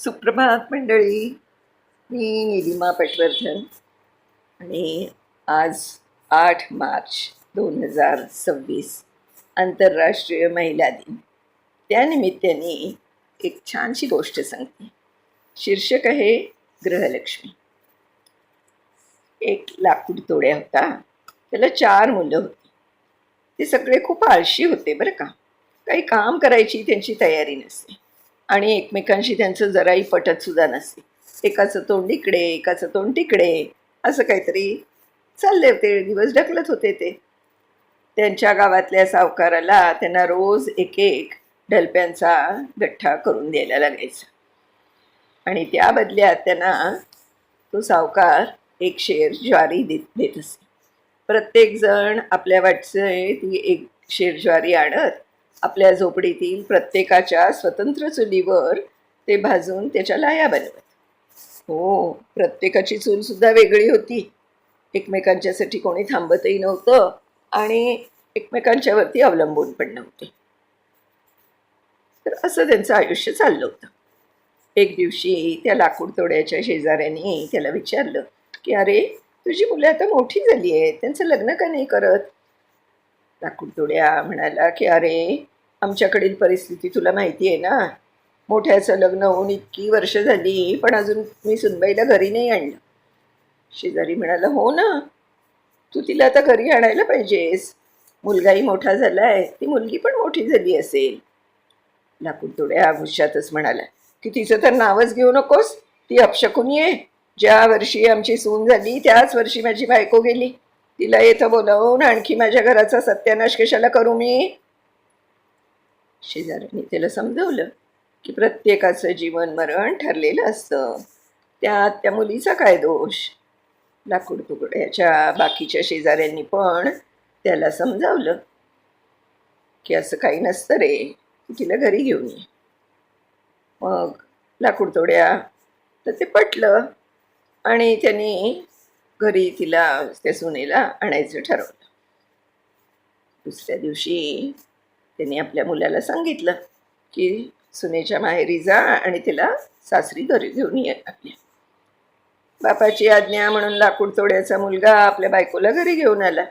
सुप्रभात मंडळी. मी निलिमा पटवर्धन आणि आज 8 मार्च 2026 आंतरराष्ट्रीय महिला दिन. त्यानिमित्ताने एक छानशी गोष्ट सांगते. शीर्षक आहे गृहलक्ष्मी. एक लाकूड तोड्या होता. त्याला 4 मुलं होती. ते सगळे खूप आळशी होते बरं का. काही काम करायची त्यांची तयारी नसते आणि एकमेकांशी त्यांचं जराही पटत सुद्धा नसते. एकाचं तोंड इकडे एकाचं तोंड तिकडे असं काहीतरी चालले होते. दिवस ढकलत होते ते. त्यांच्या गावातल्या सावकाराला त्यांना रोज एक एक ढलप्यांचा गठ्ठा करून द्यायला लागायचा आणि त्या बदल्यात त्यांना तो सावकार 1 शेर ज्वारी देत असे. प्रत्येकजण आपल्या वाटचे ती 1 शेर ज्वारी आणत आपल्या झोपडीतील प्रत्येकाच्या स्वतंत्र चुलीवर ते भाजून त्याच्या लाया बनवत. हो, प्रत्येकाची चूलसुद्धा वेगळी होती. एकमेकांच्यासाठी कोणी थांबतही नव्हतं आणि एकमेकांच्यावरती अवलंबून पण नव्हते. तर असं त्यांचं आयुष्य चाललं होतं. एक दिवशी त्या लाकूड तोड्याच्या शेजाऱ्याने त्याला विचारलं की अरे, तुझी मुलं आता मोठी झाली आहेत, त्यांचं लग्न का नाही करत? लाकूड तोड्या म्हणाला की अरे, आमच्याकडील परिस्थिती तुला माहिती आहे ना. मोठ्याचं लग्न होऊन इतकी वर्ष झाली पण अजून मी सुनबाईला घरी नाही आणलं. शेजारी म्हणाला हो ना, तू तिला आता घरी आणायला पाहिजेस. मुलगाही मोठा झालाय, ती मुलगी पण मोठी झाली असेल. लाकूड तोड्या गुस्सातच म्हणाला की तिचं तर नावच घेऊ नकोस. ती अपशकुनी आहे. ज्या वर्षी आमची सून झाली त्याच वर्षी माझी बायको गेली. तिला येतं बोलावून आणखी माझ्या घराचा सत्यानाश कशाला करू मी? शेजाऱ्याने त्याला समजवलं की प्रत्येकाचं जीवन मरण ठरलेलं असतं, त्यात त्या मुलीचा काय दोष. लाकूड तुकड्याच्या बाकीच्या शेजाऱ्यांनी पण त्याला समजावलं की असं काही नसतं रे, तू तिला घरी घेऊन ये. मग लाकूड तोड्या तर ते पटलं आणि त्यांनी घरी तिला त्या सुनेला आणायचं ठरवलं. दुसऱ्या दिवशी त्यांनी आपल्या मुलाला सांगितलं की सुनेच्या माहेरी जा आणि तिला सासरी घरी घेऊन ये आपल्या. बापाची आज्ञा म्हणून लाकूड तोड्याचा मुलगा आपल्या बायकोला घरी घेऊन आला.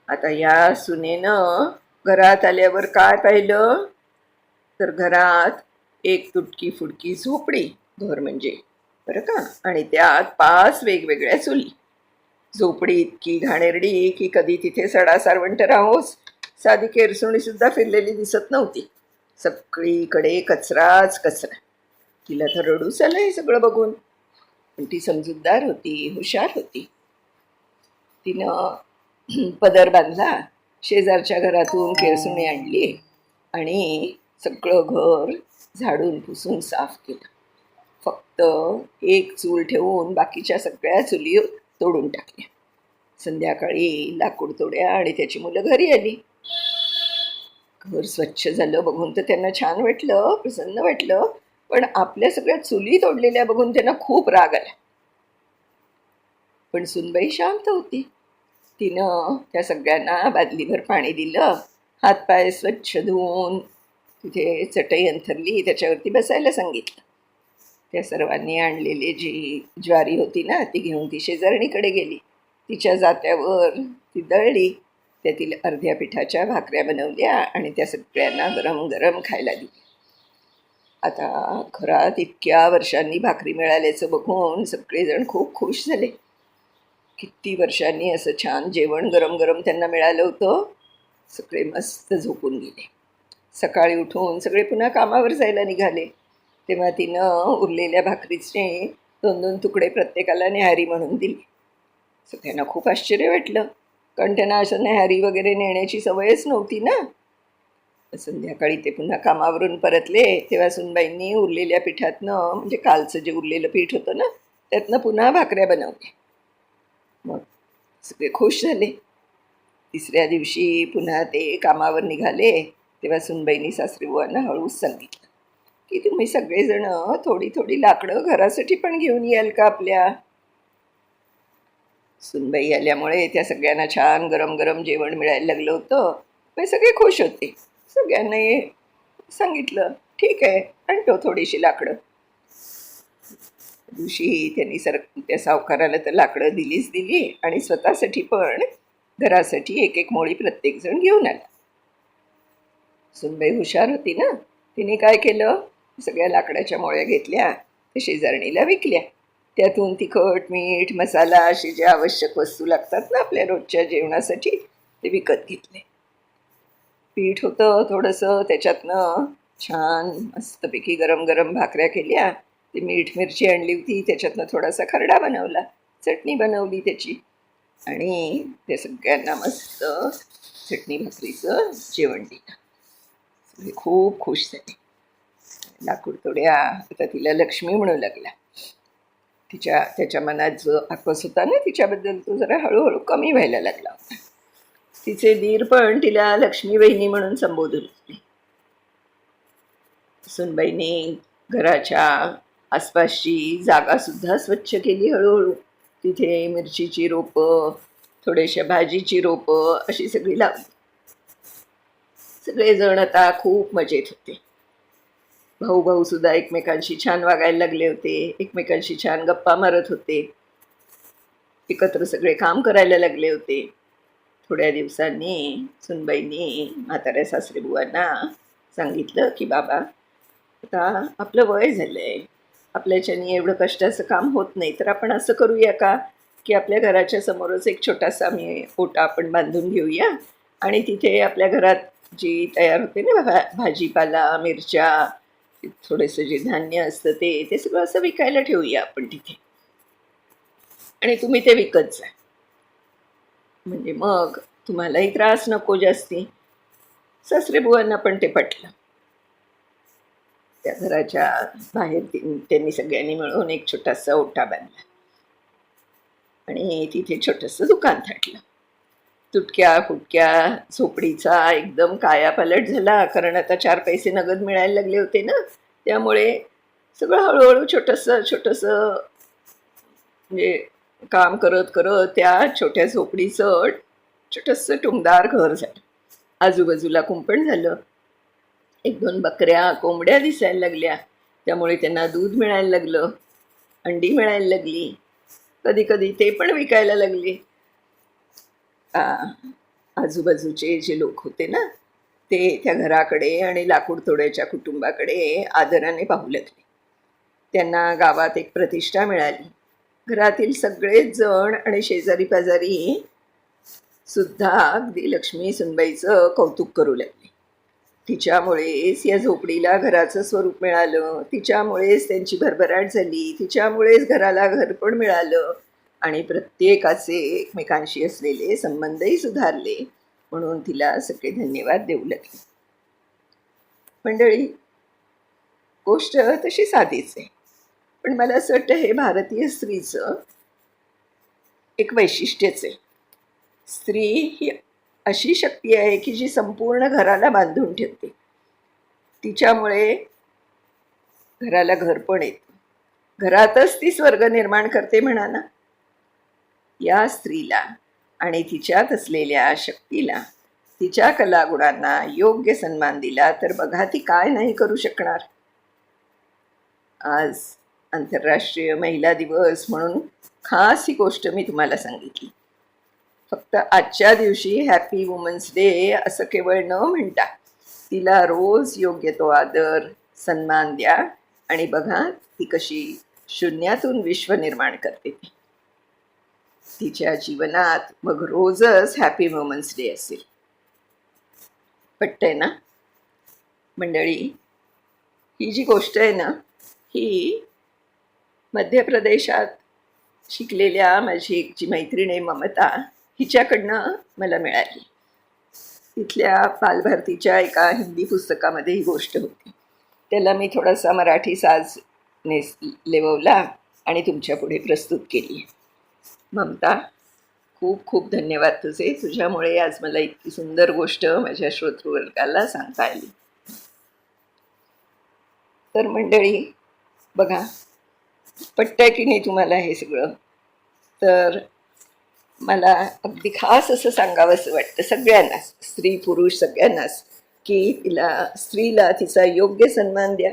आता या सुनेनं घरात आल्यावर काय पाहिलं तर घरात एक तुटकी फुटकी झोपडी, घर म्हणजे बरं का, आणि त्यात 5 वेगवेगळ्या चुली. झोपडी इतकी घाणेरडी की कधी तिथे सडा सारवंट राहोस साधी केरसुणी सुद्धा फिरलेली दिसत नव्हती. सगळीकडे कचराच कचरा. तिला तर रडूच आलं हे सगळं बघून. पण ती समजूतदार होती, हुशार होती. तिनं पदर बांधला, शेजारच्या घरातून केरसुणी आणली आणि सगळं घर झाडून पुसून साफ केलं. फक्त एक चूल ठेवून बाकीच्या सगळ्या चुली तोडून टाकल्या. संध्याकाळी लाकूड तोड्या आणि त्याची मुलं घरी आली. घर स्वच्छ झालं बघून तर त्यांना छान वाटलं, प्रसन्न वाटलं. पण आपल्या सगळ्या चुली तोडलेल्या बघून त्यांना खूप राग आला. पण सुनबाई शांत होती. तिनं त्या सगळ्यांना बादलीभर पाणी दिलं, हातपाय स्वच्छ धुवून तिथे चटई अंथरली, त्याच्यावरती बसायला सांगितलं. त्या सर्वांनी आणलेली जी ज्वारी होती ना, ती घेऊन ती शेजारणीकडे गेली. तिच्या जात्यावर ती दळली, त्यातील अर्ध्या पिठाच्या भाकऱ्या बनवल्या आणि त्या सगळ्यांना गरम गरम खायला दिली. आता घरात इतक्या वर्षांनी भाकरी मिळाल्याचं बघून सगळेजण खूप खुश झाले. किती वर्षांनी असं छान जेवण गरम गरम त्यांना मिळालं होतं. सगळे मस्त झोपून गेले. सकाळी उठून सगळे पुन्हा कामावर जायला निघाले. तेव्हा तिनं उरलेल्या भाकरीचे 2-2 तुकडे प्रत्येकाला न्याहारी म्हणून दिले. सगळ्यांना खूप आश्चर्य वाटलं, कारण त्यांना असं न्याहारी वगैरे नेण्याची सवयच नव्हती ना. संध्याकाळी ते पुन्हा कामावरून परतले तेव्हा सुनबाईंनी उरलेल्या पिठातनं, म्हणजे कालचं जे उरलेलं पीठ होतं ना, त्यातनं पुन्हा भाकऱ्या बनवल्या. मग सगळे खुश झाले. तिसऱ्या दिवशी पुन्हा ते कामावर निघाले तेव्हा सुनबाईंनी सासरीबुवांना हळूच सांगितलं की तुम्ही सगळेजण थोडी थोडी लाकडं घरासाठी पण घेऊन याल का आपल्या? सुनबाई आल्यामुळे त्या सगळ्यांना छान गरम गरम जेवण मिळायला लागलं होतं. मग सगळे खुश होते. सगळ्यांना सांगितलं ठीक आहे, आणतो थोडीशी लाकडं. दिवशी त्यांनी त्या सावकाराला तर लाकडं दिलीच दिली आणि स्वतःसाठी पण घरासाठी एक एक मोळी प्रत्येकजण घेऊन आला. सुनबाई हुशार होती ना, तिने काय केलं, सगळ्या लाकडाच्या मोळ्या घेतल्या, ते शेजारणीला विकल्या. त्यातून तिखट मीठ मसाला असे जे आवश्यक वस्तू लागतात ना आपल्या रोजच्या जेवणासाठी ते विकत घेतले. पीठ होतं थोडंसं, त्याच्यातनं छान मस्तपैकी गरम गरम भाकऱ्या केल्या. ती मीठ मिरची आणली होती, त्याच्यातनं थोडासा खरडा बनवला, चटणी बनवली त्याची, आणि ते सगळ्यांना मस्त चटणी भाकरीचं जेवण दिलं. सगळे खूप खुश झाले. लाकूड तोड्या आता तिला लक्ष्मी म्हणू लागला. त्याच्या मनात जो आकस होता ना तिच्याबद्दल तो जरा हळूहळू कमी व्हायला लागला होता. तिचे दीर पण तिला लक्ष्मी बहिणी म्हणून संबोधू लागले. सुनबाईने घराच्या आसपासची जागासुद्धा स्वच्छ केली हळूहळू. तिथे मिरचीची रोपं, थोड्याशा भाजीची रोपं अशी सगळी लावली. सगळेजण आता खूप मजेत होते. भाऊ भाऊ सुद्धा एकमेकांशी छान वागायला लागले होते, एकमेकांशी छान गप्पा मारत होते, एकत्र सगळे काम करायला लागले होते. थोड्या दिवसांनी सुनबाईंनी म्हाताऱ्या सासरेबुवांना सांगितलं की बाबा, आता आपलं वय झालं आहे, आपल्याच्यानी एवढं कष्टाचं काम होत नाही, तर आपण असं करूया का की आपल्या घराच्या समोरच एक छोटासा ओटा आपण बांधून घेऊया आणि तिथे आपल्या घरात जी तयार होते ना भाजीपाला, मिरच्या, थोडेसे जे धान्य असतं ते सगळं असं विकायला ठेवूया आपण तिथे, आणि तुम्ही ते विकत जा. म्हणजे मग तुम्हालाही त्रास नको जास्ती. सासरेबुवांना पण ते पटलं. त्या घराच्या बाहेर त्यांनी सगळ्यांनी मिळून एक छोटासा ओटा बांधला आणि तिथे छोटंसं दुकान थाटलं. तुटक्या फुटक्या झोपडीचा एकदम कायापालट झाला, कारण आता 4 पैसे नगद मिळायला लागले होते ना, त्यामुळे सगळं हळूहळू छोटंसं म्हणजे काम करत करत त्या छोट्या झोपडीचं छोटंसं टुमदार घर झालं. आजूबाजूला कुंपण झालं. 1-2 बकऱ्या कोंबड्या दिसायला लागल्या, त्यामुळे त्यांना दूध मिळायला लागलं, अंडी मिळायला लागली. कधी कधी ते पण विकायला लागले. आजूबाजूचे जे लोक होते ना ते त्या घराकडे आणि लाकूड तोड्याच्या कुटुंबाकडे आदराने पाहू लागले. त्यांना गावात एक प्रतिष्ठा मिळाली. घरातील सगळेच जण आणि शेजारी पाजारी सुद्धा अगदी लक्ष्मी सुनबाईचं कौतुक करू लागले. तिच्यामुळेच या झोपडीला घराचं स्वरूप मिळालं, तिच्यामुळेच त्यांची भरभराट झाली, तिच्यामुळेच घराला घर पण मिळालं आणि प्रत्येकाचे एकमेकांशी असलेले संबंधही सुधारले, म्हणून तिला सगळे धन्यवाद देऊ लागले. मंडळी, गोष्ट तशी साधीच आहे, पण मला असं वाटतं हे भारतीय स्त्रीचं एक वैशिष्ट्यच आहे. स्त्री ही अशी शक्ती आहे की जी संपूर्ण घराला बांधून ठेवते. तिच्यामुळे घराला घर पण येतं, घरातच ती स्वर्ग निर्माण करते म्हणा ना. या स्त्रीला आणि तिच्यात असलेल्या शक्तीला, तिच्या कलागुणांना योग्य सन्मान दिला तर बघा ती काय नाही करू शकणार. आज आंतरराष्ट्रीय महिला दिवस म्हणून खास ही गोष्ट मी तुम्हाला सांगितली. फक्त आजच्या दिवशी हॅपी वुमन्स डे असं केवळ न म्हणता तिला रोज योग्य तो आदर सन्मान द्या आणि बघा ती कशी शून्यातून विश्व निर्माण करते. तिच्या जीवनात मग रोजच हॅपी वुमन्स डे असेल. पटतंय ना मंडळी? ही जी गोष्ट आहे ना, ही मध्य प्रदेशात शिकलेल्या माझी एक जी मैत्रीण आहे ममता, हिच्याकडनं मला मिळाली. तिथल्या बालभारतीच्या एका हिंदी पुस्तकामध्ये ही गोष्ट होती. त्याला मी थोडासा मराठी साज लेववला आणि तुमच्या पुढे प्रस्तुत केली. ममता, खूप खूप धन्यवाद तुझे. तुझ्यामुळे आज मला इतकी सुंदर गोष्ट माझ्या श्रोतृवर्गाला सांगता आली. तर मंडळी बघा, पटतंय की नाही तुम्हाला हे सगळं? तर मला अगदी खास असं सांगावंसं वाटतं सगळ्यांनाच, स्त्री पुरुष सगळ्यांनाच, की स्त्रीला तिचा योग्य सन्मान द्या,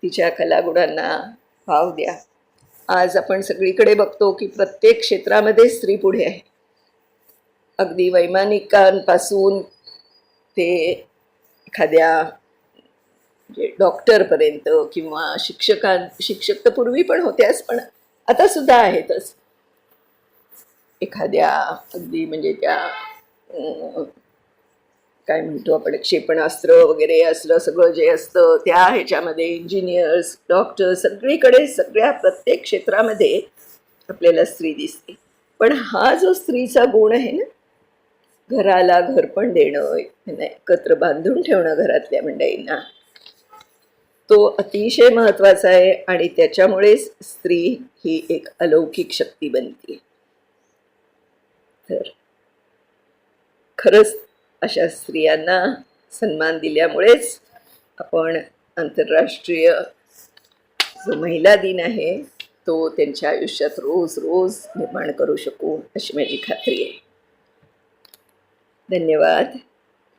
तिच्या कलागुणांना वाव द्या. आज आपण सगळीकडे बघतो की प्रत्येक क्षेत्रामध्ये स्त्री पुढे आहे. अगदी वैमानिकांपासून ते एखाद्या म्हणजे डॉक्टरपर्यंत किंवा शिक्षक तर पूर्वी पण होत्याच, पण आता सुद्धा आहेतच. एखाद्या अगदी म्हणजे त्या काय म्हणतो आपण क्षेपणास्त्र वगैरे असलं सगळं जे असतं त्या ह्याच्यामध्ये इंजिनियर्स डॉक्टर सगळीकडे सगळ्या प्रत्येक क्षेत्रामध्ये आपल्याला स्त्री दिसते. पण हा जो स्त्रीचा गुण आहे ना, घराला घरपण देणं, त्यांना एकत्र बांधून ठेवणं घरातल्या मंडळींना, तो अतिशय महत्त्वाचा आहे आणि त्याच्यामुळेच स्त्री ही एक अलौकिक शक्ती बनते. तर खरंच अशा स्त्रियांना सन्मान दिल्यामुळेच आपण आंतरराष्ट्रीय जो महिला दिन आहे तो त्यांच्या आयुष्यात रोज रोज निर्माण करू शकू अशी माझी खात्री आहे. धन्यवाद.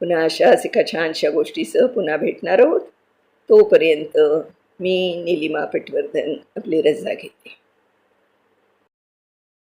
पुन्हा अशाच एका छानशा गोष्टीसह पुन्हा भेटणार आहोत. तोपर्यंत मी नीलिमा पटवर्धन आपली रजा घेते.